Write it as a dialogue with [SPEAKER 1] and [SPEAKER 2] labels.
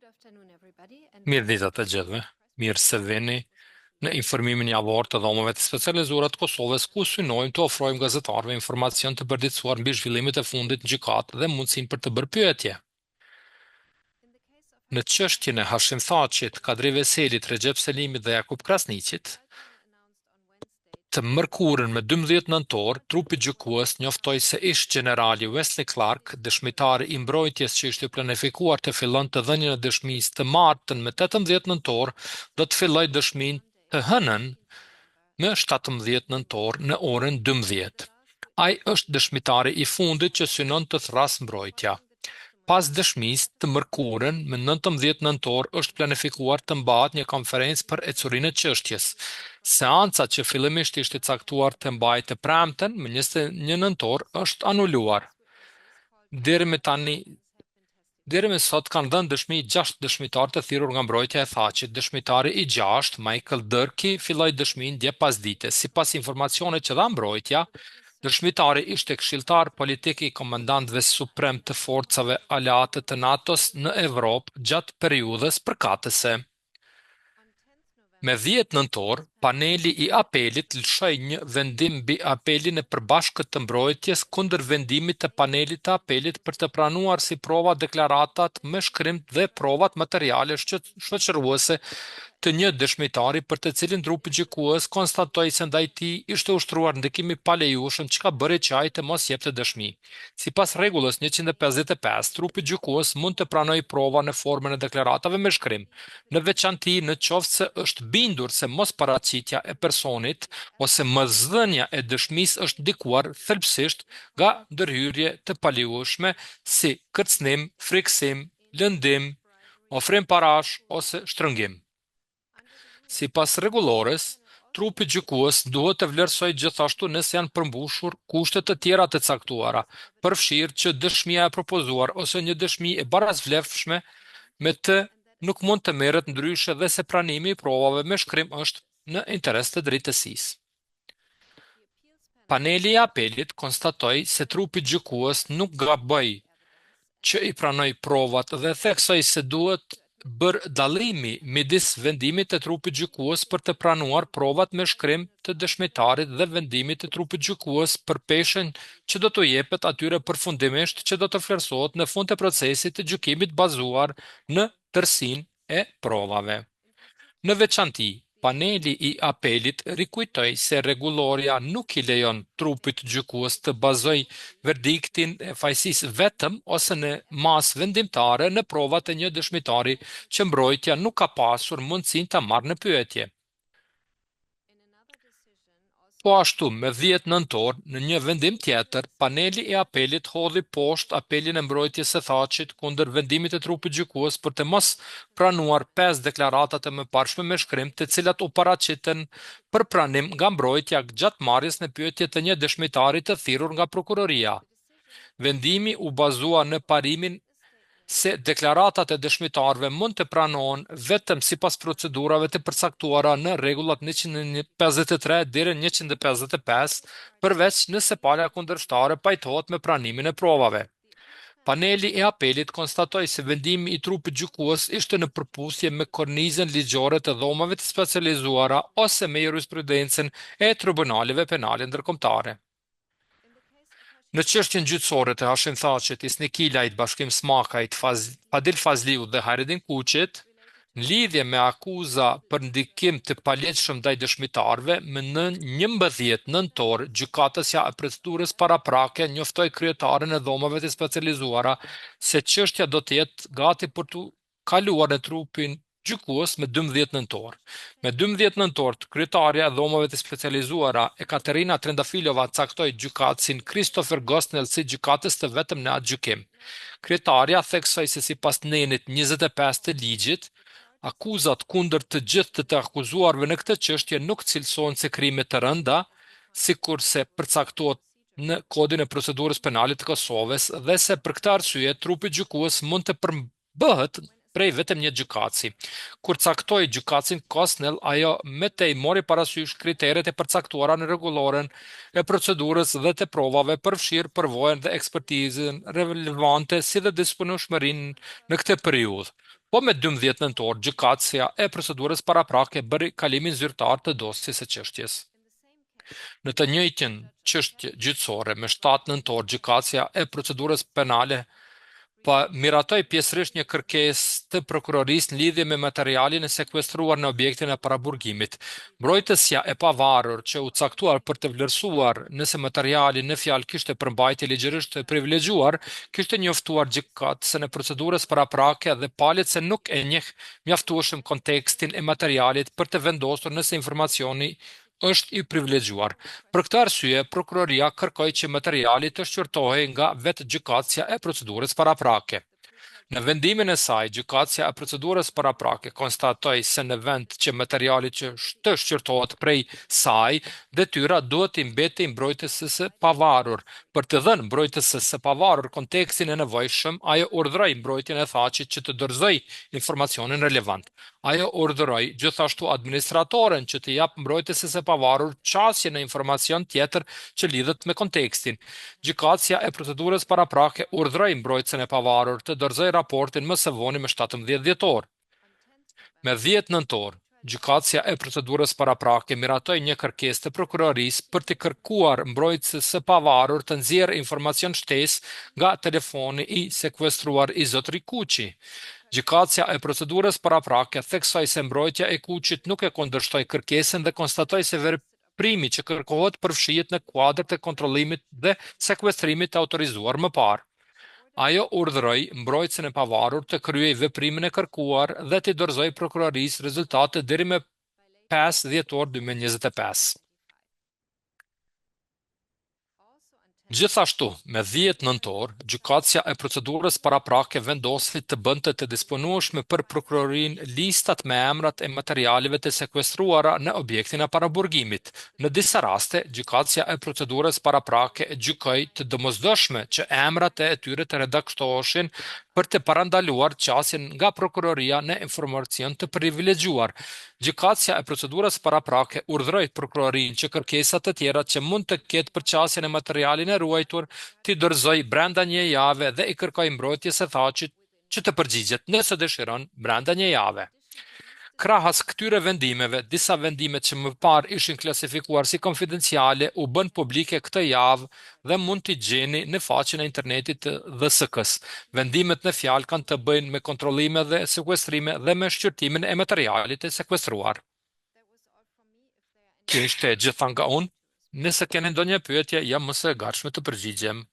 [SPEAKER 1] afternoon, everybody, and
[SPEAKER 2] Mirë ditë të gjithëve. Mirë se vini në informimin javor të dhomave të specializuara të Kosovës, ku synojmë të ofrojmë gazetarëve informacion të përditësuar mbi zhvillimet e fundit në gjykatë dhe mundësinë për të bërë pyetje.
[SPEAKER 1] in the case of
[SPEAKER 2] Në çështjen e Hashim Thaqit, Kadri Veselit, Recep Selimit dhe Jakub Krasniqit,
[SPEAKER 1] Tribunal announced on Wednesday
[SPEAKER 2] të mërkurën me 12 nëntor, trupi gjykues njoftoi se ish generali Wesley Clark, dëshmitari i mbrojtjes që ishte planifikuar të fillonte dhënien e dëshmisë të martën me 18 nëntor, do të fillojë dëshminë të hënën me 17 nëntor në orën 12. Ai është dëshmitari i fundit që synon të thrasë mbrojtja. Pas dëshmisë të mërkurën me 19 nëntor është planifikuar të mbahet një konferencë për ecurinë e çështjes. Seanca që fillimisht ishte caktuar të mbahej të premten me 21 nëntor është anuluar. Deri me sot kanë dhënë dëshmi 6 dëshmitarë të thirrur nga mbrojtja e Thaqit. Dëshmitari i 6, Michael Dërki, filloi dëshminë dje pasdite. Sipas informacionit që dha mbrojtja, dëshmitari ishte këshilltar politik i komandantëve suprem të forcave aleate të NATO-s në Evropë gjatë periudhës përkatëse. Me 10 nëntor, paneli i apelit lëshoi një vendim mbi apelin e përbashkët të mbrojtjes kundër vendimit të panelit të apelit për të pranuar si prova deklaratat me shkrim dhe provat materiale shoqëruese të një dëshmitari për të cilin trupi gjykues konstatoi se ndaj tij ishte ushtruar ndikimi pa lejueshëm që ka bëri që ai të mos jepte dëshmi. Sipas rregullës 155, trupi gjykues mund të pranojë prova në formën e deklaratave me shkrim, në veçanti në qoftë se është bindur se mosparaqitja e personit ose mosdhënia e dëshmisë është ndikuar thelbësisht nga ndërhyrje të palejueshme si kërcënim, frikësim, lëndim, ofrim parash ose shtrëngim. Sipas rregullores, trupi gjykues duhet të vlerësojë gjithashtu nëse janë përmbushur kushtet të tjera të caktuara, përfshirë që dëshmia e propozuar ose një dëshmi e barazvlefshme me të nuk mund të merret ndryshe dhe se pranimi i provave me shkrim është në interes të drejtësisë. Paneli i apelit konstatoi se trupi gjykues nuk gaboi që i pranoi provat dhe theksoi se duhet bërë dallimi midis vendimit të trupit gjykues për të pranuar provat me shkrim të dëshmitarit dhe vendimit të trupit gjykues për peshën që do t'u jepet atyre përfundimisht që do të vlerësohet në fund të procesit të gjykimit bazuar në tërësinë e provave. Në veçanti, paneli i apelit rikujtoi se rregulloria nuk i lejon trupit gjykues të bazojë verdiktin e fajësisë vetëm ose në masë vendimtare në provat e një dëshmitari që mbrojtja nuk ka pasur mundësinë ta marrë në pyetje. Po ashtu, me 10 nëntor, në një vendim tjetër, paneli i apelit hodhi poshtë apelin e mbrojtjes së Thaqit kundër vendimit të trupit gjykues për të mos pranuar 5 deklaratat e mëparshme me shkrim, të cilat u paraqiten për pranim nga mbrojtja gjatë marrjes në pyetje të një dëshmitari të thirrur nga prokuroria. Vendimi u bazua në parimin se deklaratat e dëshmitarëve mund të pranohen vetëm sipas procedurave të përcaktuara në rregullat 153 deri në 155, përveç nëse palja kundërshtar pajtohet me pranimin e provave. Paneli i apelit konstatoi se vendimi i trupit gjykues ishte në përputhje me kornizën ligjore të dhomave të specializuara ose me jurisprudencën e tribunaleve penale ndërkombëtare. Në çështjen gjyqësore të Hashim Thaqit, Isni Kilajt, Bashkim Smakajt, Fadil Fazliu dhe Hajredin Kuqit, në lidhje me akuza për ndikim të palegjshëm ndaj dëshmitarëve, më në 11 nëntor, gjykatësja e procedurës paraprake njoftoi kryetaren e dhomave të specializuara se çështja do të jetë gati për të kaluar në trupin gjykues me 12 nëntor. Me 12 nëntor, kryetaria e dhomave të specializuara Ekaterina Trendafilova caktoi gjykatësin Christopher Gosnell si gjykatës të vetëm në atë gjykim. Kryetaria theksoi se sipas nenit 25 të ligjit, akuzat kundër të gjithë të akuzuarve në këtë çështje nuk cilësohen si krime të rënda, sikurse përcaktohet në Kodin e Procedurës Penale të Kosovës dhe se për këtë arsye trupi gjykues mund të përbëhet prej vetëm një gjykatësi. Kur caktoi gjykatësin Gosnell, ajo metej mori parasysh kriteret e përcaktuara në rregulloren e procedurës dhe të provave, përfshirë përvojën dhe ekspertizën relevante si dhe disponueshmërinë në këtë periudhë. Po me 12 nëntor, gjykatësia e procedurës paraprake bëri kalimin zyrtar të dosjes së çështjes. Në të njëjtën çështje gjyqësore me 7 nëntor, gjykatësia e procedurës penale pa miratoi pjesërisht një kërkesë të prokurorisë në lidhje me materialin e sekuestruar në objektin e paraburgimit. Mbrojtësja e pavarur që u caktuar për të vlerësuar nëse materiali në fjalë kishte përmbajtje ligjërisht të privilegjuar, kishte njoftuar gjykatësën e procedurës paraprake dhe palet se nuk e njeh mjaftueshëm kontekstin e materialit për të vendosur nëse informacioni është i privilegjuar. Për këtë arsye, prokuroria kërkoi që materiali të shqyrtohej nga vetë gjykatësia e procedurës paraprake. Në vendimin e saj, gjykatësia e procedurës paraprake konstatoi se në vend që materiali që të shqyrtohet prej saj, detyra duhet të mbetej mbrojtësës së pavarur. Për të dhënë mbrojtësës së pavarur kontekstin e nevojshëm, ajo urdhëroi mbrojtjen e thaçit që të dorëzoj informacionin relevant. Ajo urdhëroi gjithashtu administratoren që të jap mbrojtësës së pavarur qasje në informacion tjetër që lidhet me kontekstin. Gjykatësia e procedurës paraprake urdhëroi mbrojtësen e pavarur të dorëzoj raportin më së voni me 17 dhjetor. Me 10 nëntor, gjykatësia e procedurës paraprake miratoi një kërkesë të prokurorisë për të kërkuar mbrojtësës së pavarur të nxjerrë informacion shtesë nga telefoni i sekuestruar i zotërit Kuqi. Gjykatësia e procedurës paraprake theksoi se mbrojtja e Kuqit nuk e kundërshtoi kërkesën dhe konstatoi se veprimi që kërkohet përfshihet në kuadër të kontrollimit dhe sekuestrimit të autorizuar më parë. Ajo urdhëroi mbrojtësen e pavarur të kryej veprimin e kërkuar dhe të dorëzoj prokurorisë rezultate deri më 5 dhjetor 2025. Gjithashtu, me 10 nëntor, gjykatësia e procedurës paraprake vendosi të bënte të disponueshme për prokurorinë listat me emrat e materialeve të sekuestruara në objektin e paraburgimit. Në disa raste, gjykatësia e procedurës paraprake gjykoi të domosdoshme që emrat e tyre të redaktoheshin për të parandaluar qasjen nga prokuroria në informacion të privilegjuar. Gjykatësia e procedurës paraprake urdhëroi prokurorinë që kërkesat të tjera që mund të ketë për qasjen e materialin e ruajtur t'i dorëzoj brenda një jave dhe i kërkoi mbrojtjes së thaçit që të përgjigjet nëse dëshiron brenda një jave. Krahas këtyre vendimeve, disa vendimet që më parë ishin klasifikuar si konfidenciale u bën publike këtë javë dhe mund t'i gjeni në faqen e internetit të DSK-s. Vendimet në fjalë kanë të bëjnë me kontrollime dhe sekuestrime dhe me shqyrtimin e materialit të sekuestruar. Kjo ishte gjitha nga unë. Nëse keni ndonjë pyetje, jam më së gatshme të përgjigjem.